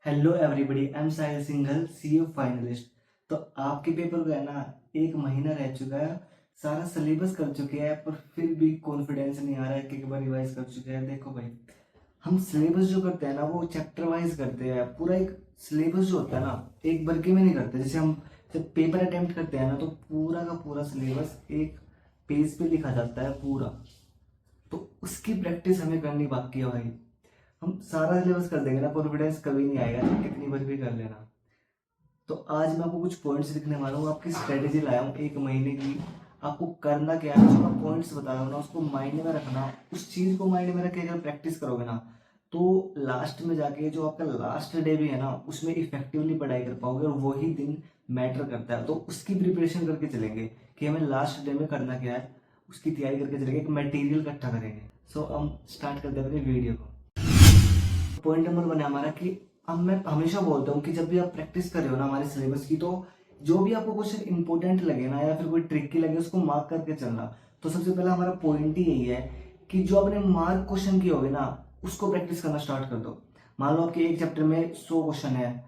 Hello everybody, I am Sahil Singhal, CA finalist. तो आपके paper का है ना, एक महीना रह चुका है। सारा सिलेबस कर चुके हैं पर फिर भी कॉन्फिडेंस नहीं आ रहा है कि एक बार रिवाइज कर चुके हैं। देखो भाई, हम सिलेबस जो करते हैं ना वो चैप्टर वाइज करते हैं। पूरा एक सिलेबस जो होता है ना, एक बार के में नहीं करते। जैसे हम जब पेपर अटेम्प्ट करते हैं ना तो पूरा का पूरा सिलेबस एक पेज पे लिखा जाता है पूरा। तो उसकी प्रैक्टिस हमें करनी बाकी है भाई। हम सारा सिलेबस कर देंगे ना, कॉन्फिडेंस कभी नहीं आएगा, कितनी बार भी कर लेना। तो आज मैं आपको कुछ पॉइंट्स लिखने वाला हूँ, आपकी स्ट्रेटेजी लाया हूँ एक महीने की। आपको करना क्या है, जो मैं पॉइंट्स बता रहा हूँ ना उसको माइंड में रखना। उस चीज़ को माइंड में रख के अगर प्रैक्टिस करोगे ना तो लास्ट में जाके जो आपका लास्ट डे भी है ना उसमें इफेक्टिवली पढ़ाई कर पाओगे, और वही दिन मैटर करता है। तो उसकी प्रिपरेशन करके चलेंगे कि हमें लास्ट डे में करना क्या है, उसकी तैयारी करके चलेंगे, एक मटेरियल इकट्ठा करेंगे। सो हम स्टार्ट करते हैं अपनी वीडियो को। पॉइंट नंबर वन है हमारा कि अब मैं हमेशा बोलता हूँ कि जब भी आप प्रैक्टिस कर रहे हो ना हमारे सिलेबस की, तो जो भी आपको क्वेश्चन इंपॉर्टेंट लगे ना या फिर कोई ट्रिकी लगे उसको मार्क करके चलना। तो सबसे पहला हमारा पॉइंट ही यही है कि जो आपने मार्क क्वेश्चन किए होगे ना उसको प्रैक्टिस करना स्टार्ट कर दो। मान लो आपके एक चैप्टर में 100 क्वेश्चन है,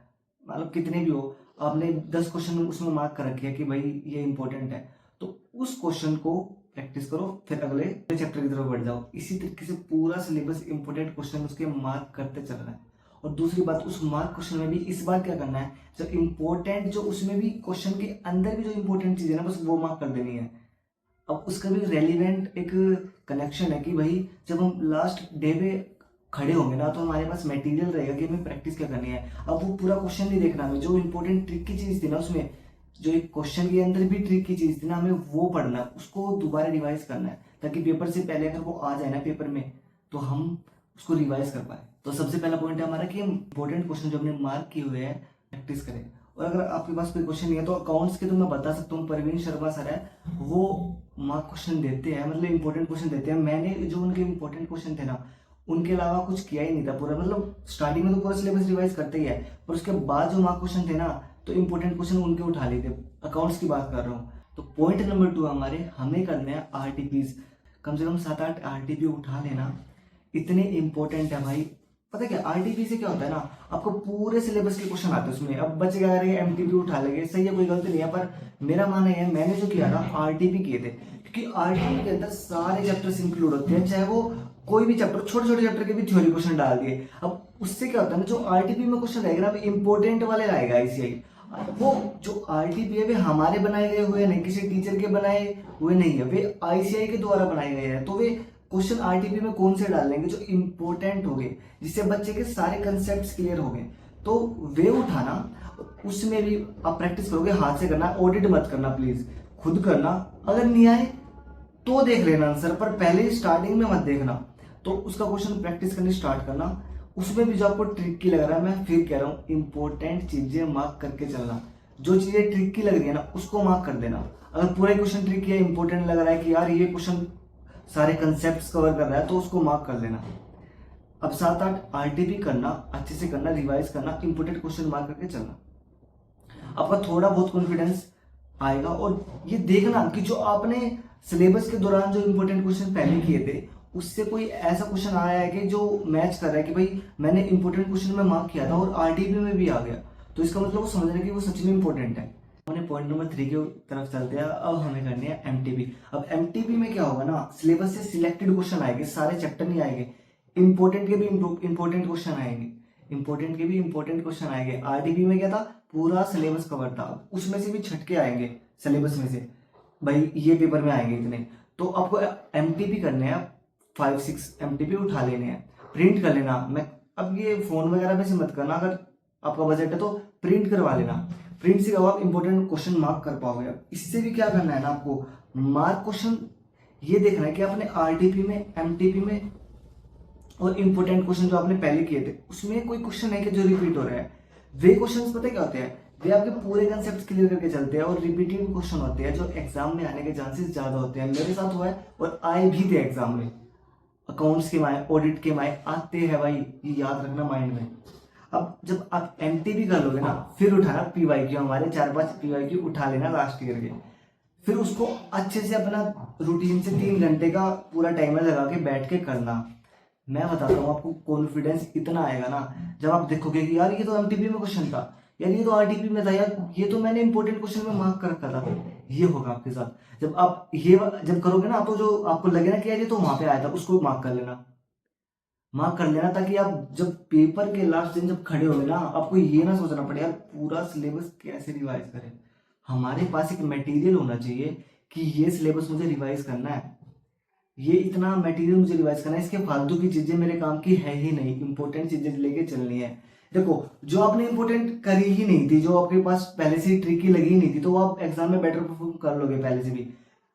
मतलब कितने भी हो, आपने 10 क्वेश्चन उसमें मार्क कर रखे हैं कि भाई ये इंपॉर्टेंट है, तो उस क्वेश्चन को प्रैक्टिस करो, फिर अगले चैप्टर की तरफ बढ़ जाओ। इसी तरीके से पूरा सिलेबस इंपॉर्टेंट क्वेश्चन उसके मार्क करते चलना है। और दूसरी बात, उस मार्क क्वेश्चन में भी इस बार क्या करना है, जो इंपॉर्टेंट, जो उसमें भी क्वेश्चन के अंदर भी जो इंपॉर्टेंट चीज है ना बस वो मार्क कर देनी है। अब उसका भी रेलिवेंट एक कनेक्शन है कि भाई जब हम लास्ट डे पे खड़े होंगे ना तो हमारे पास मटेरियल रहेगा कि हमें प्रैक्टिस क्या करनी है। अब वो पूरा क्वेश्चन नहीं देखना हमें, जो इंपॉर्टेंट ट्रिक की चीज थी ना उसमें, जो एक क्वेश्चन के अंदर भी ट्रिक की चीज थी ना, हमें वो पढ़ना है, उसको दोबारा रिवाइज करना है, ताकि पेपर से पहले अगर वो आ जाए ना पेपर में तो हम उसको रिवाइज कर पाए। तो सबसे पहला पॉइंट है हमारा कि हम इंपॉर्टेंट क्वेश्चन जो हमने मार्क किए हुए हैं प्रैक्टिस करें। और अगर आपके पास कोई क्वेश्चन नहीं है तो अकाउंट्स के तो मैं बता सकता हूँ, परवीन शर्मा सर है, वो मार्क क्वेश्चन देते हैं, मतलब इंपॉर्टेंट क्वेश्चन देते हैं। मैंने जो उनके इंपॉर्टेंट क्वेश्चन थे ना उनके अलावा कुछ किया ही नहीं था पूरा, मतलब स्टार्टिंग में तो पूरा सिलेबस रिवाइज करते ही है, पर उसके बाद जो मार्क क्वेश्चन थे ना तो इंपॉर्टेंट क्वेश्चन उनके उठा लिए थे। अकाउंट्स की बात कर रहा हूँ। तो पॉइंट नंबर 2 हमारे, हमें करने हैं आरटीपीज। कम से कम 7-8 आरटीपी उठा लेना, इतने इंपॉर्टेंट है भाई। पता है क्या आरटीपी से क्या होता है ना, आपको पूरे सिलेबस के क्वेश्चन आते हैं उसमें। अब बच्चे क्या करेंगे, एमटीपी उठा लेंगे, सही है, कोई गलती नहीं है, पर मेरा मानना है मैंने जो किया ना आरटीपी किए थे, क्योंकि आरटीपी के अंदर सारे चैप्टर्स इंक्लूड होते हैं, चाहे वो कोई भी चैप्टर, छोटे छोटे चैप्टर के भी थ्योरी क्वेश्चन डाल दिए। अब उससे क्या होता है ना, जो आरटीपी में क्वेश्चन रहेगा ना इंपॉर्टेंट वाले आएगा आईसीआई। वो जो आरटीपी है वे हमारे बनाए गए हुए नहीं, किसी टीचर के बनाए हुए नहीं है, वे आईसीआई के द्वारा बनाए गए हैं। तो वे क्वेश्चन आरटीपी में कौन से डाल लेंगे, जो इंपॉर्टेंट हो गए, जिससे बच्चे के सारे कंसेप्ट क्लियर हो गए, तो वे उठाना। उसमें भी आप प्रैक्टिस करोगे, हाथ से करना, ऑडिट मत करना प्लीज, खुद करना। अगर नहीं आए तो देख लेना आंसर, पर पहले स्टार्टिंग में मत देखना। तो उसका क्वेश्चन प्रैक्टिस करनी स्टार्ट करना। उसमें भी जो आपको ट्रिकी लग रहा है, मैं फिर कह रहा हूँ इंपॉर्टेंट चीजें मार्क करके चलना। जो चीजें ट्रिकी लग रही है ना उसको मार्क कर देना। अगर पूरा क्वेश्चन ट्रिकी है, इंपॉर्टेंट लग रहा है कि यार ये क्वेश्चन सारे कंसेप्ट कवर कर रहा है, तो उसको मार्क कर लेना। अब 7-8 आरटीपी करना, अच्छे से करना, रिवाइज करना, इंपॉर्टेंट क्वेश्चन मार्क करके चलना, आपका थोड़ा बहुत कॉन्फिडेंस आएगा। और ये देखना कि जो आपने सिलेबस के दौरान जो इंपॉर्टेंट क्वेश्चन पहले किए थे उससे कोई ऐसा क्वेश्चन आया है कि जो मैच कर रहा है कि भाई मैंने इंपॉर्टेंट क्वेश्चन में मार्क किया था और आरटीपी में भी आ गया, तो इसका मतलब वो समझ रहे कि वो सच में इंपॉर्टेंट है। हमने पॉइंट नंबर 3 की तरफ चलते हैं। अब हमें करनी है एमटीपी। अब एमटीपी में क्या होगा ना, सिलेबस से सिलेक्टेड क्वेश्चन आएंगे, सारे चैप्टर नहीं आएंगे। इंपॉर्टेंट के भी इंपॉर्टेंट क्वेश्चन आएंगे, इंपॉर्टेंट के भी इंपॉर्टेंट क्वेश्चन आएंगे। आरटीपी में क्या था, पूरा सिलेबस कवर था, उसमें से भी छटके आएंगे सिलेबस में से, भाई ये पेपर में आएंगे इतने। तो आपको एमटीपी करने हैं, 5-6 एमटीपी उठा लेने हैं, प्रिंट कर लेना। मैं अब ये फोन वगैरह पे से मत करना, अगर आपका बजट है तो प्रिंट करवा लेना। प्रिंट से आप इंपॉर्टेंट क्वेश्चन मार्क कर पाओगे। इससे भी क्या करना है ना, आपको मार्क क्वेश्चन ये देखना है कि आपने आरटीपी में, एमटीपी में और इंपॉर्टेंट क्वेश्चन जो आपने पहले किए थे उसमें कोई क्वेश्चन है कि जो रिपीट हो रहा है। वे क्वेश्चंस पता क्या होते हैं, वे आपके पूरे कंसेप्ट क्लियर करके चलते हैं, और रिपीटिंग क्वेश्चन होते हैं जो एग्जाम में आने के चांसेस ज्यादा होते हैं। मेरे साथ हुआ है और आए भी थे एग्जाम में, अकाउंट्स के माए, ऑडिट के माए आते हैं भाई, ये याद रखना माइंड में। अब जब आप एमटीबी कर लोगे ना फिर उठाना पीवाईक्यू, हमारे 4-5 पीवाईक्यू उठा लेना लास्ट ईयर के। फिर उसको अच्छे से अपना रूटीन से 3 घंटे का पूरा टाइमर लगा के बैठ के करना। मैं बताता हूँ आपको, कॉन्फिडेंस इतना आएगा ना जब आप देखोगे कि यार ये तो एमटीपी में क्वेश्चन था, यार ये तो आरटीपी में था, यार ये तो मैंने इंपॉर्टेंट क्वेश्चन में मार्क कर रखा था। ये होगा आपके साथ जब आप ये जब करोगे ना, तो जो आपको लगे ना कि यार ये तो वहां पे आया था, उसको मार्क कर लेना, ताकि आप जब पेपर के लास्ट दिन जब खड़े होगे ना, आपको ये ना सोचना पड़े यार पूरा सिलेबस कैसे रिवाइज करें। हमारे पास एक मटेरियल होना चाहिए कि ये सिलेबस मुझे रिवाइज करना है, ये इतना मटेरियल मुझे रिवाइज करना है, इसके फालतू की चीजें मेरे काम की है ही नहीं, इंपॉर्टेंट चीजें लेके चलनी है। देखो, जो आपने इंपॉर्टेंट करी ही नहीं थी, जो आपके पास पहले से ही ट्रिकी लगी ही नहीं थी, तो वो आप एग्जाम में बेटर परफॉर्म कर लोगे पहले से भी,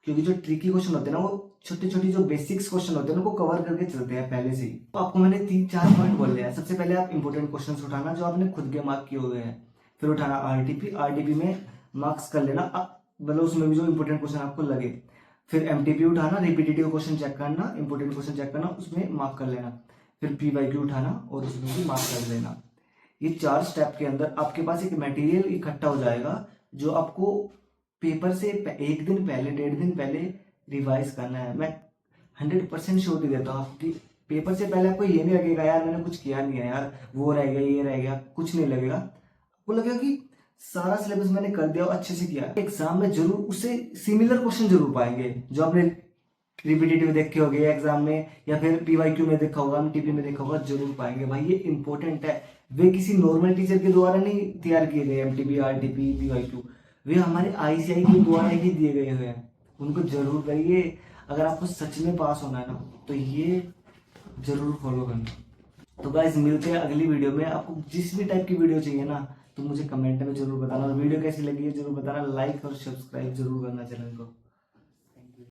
क्योंकि जो ट्रिकी क्वेश्चन होते हैं ना, वो छोटे छोटे जो बेसिक्स क्वेश्चन होते हैं ना, वो कवर करके चलते हैं पहले से ही। तो आपको मैंने 3-4 पॉइंट बोल दिया है। सबसे पहले आप इंपॉर्टेंट क्वेश्चन उठाना जो आपने खुद के मार्क किए हुए हैं, फिर उठाना आरटीपी में मार्क्स कर लेना, मतलब उसमें भी जो इंपॉर्टेंट क्वेश्चन आपको लगे। फिर एमटीपी उठाना, रिपीटेटिव क्वेश्चन चेक करना, इंपॉर्टेंट क्वेश्चन चेक करना, उसमें मार्क कर लेना। फिर पीवाईक्यू उठाना और उसमें भी मार्क कर लेना। ये 4 स्टेप के अंदर आपके पास एक मटेरियल इकट्ठा हो जाएगा जो आपको पेपर से 1 दिन पहले, 1.5 दिन पहले रिवाइज करना है। मैं 100% श्योरिटी देता हूँ आपकी, पेपर से पहले आपको ये नहीं लगेगा यार मैंने कुछ किया नहीं है, यार वो रह गया, ये रह गया, कुछ नहीं लगेगा। आपको लगेगा कि सारा सिलेबस मैंने कर दिया और अच्छे से किया। एग्जाम में जरूर उससे सिमिलर क्वेश्चन जरूर पाएंगे जो आपने रिपीटेटिव देखे होंगे एग्जाम में, या फिर पीवाईक्यू में देखा होगा, एमटीपी में देखा होगा, जरूर पाएंगे भाई, ये इंपॉर्टेंट है। वे किसी नॉर्मल टीचर के द्वारा नहीं तैयार किए गए, एमटीपी, आरटीपी, पीवाईक्यू, वे हमारे आईसीआई के द्वारा ही दिए गए हुए हैं। उनको जरूर करिए, अगर आपको सच में पास होना है ना, तो ये जरूर फॉलो करना। तो गाइस, मिलते हैं अगली वीडियो में। आपको जिस भी टाइप की वीडियो चाहिए ना, तो मुझे कमेंट में जरूर बताना, और वीडियो कैसी लगी है जरूर बताना, लाइक और सब्सक्राइब जरूर करना चैनल को।